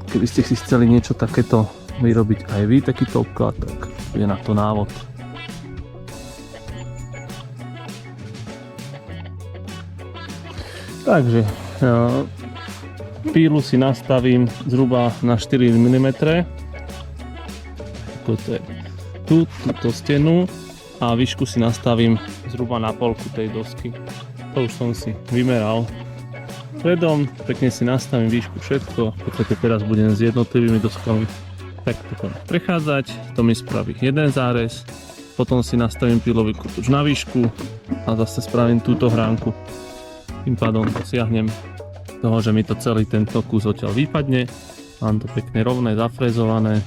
keby ste si chceli niečo takéto vyrobiť aj vy, takýto obklad, tak je na to návod. Takže pílu si nastavím zhruba na 4 mm. To je túto stenu a výšku si nastavím zhruba na polku tej dosky. To už som si vymeral predom, pekne si nastavím výšku, všetko. V podstate teraz budem s jednotlivými doskami takto prechádzať, to mi spraví jeden zárez, potom si nastavím pílový kotúč na výšku a zase spravím túto hránku. Tým pádom dosiahnem toho, že mi to celý tento kus odtiaľ vypadne. Mám to pekne rovné, zafrezované.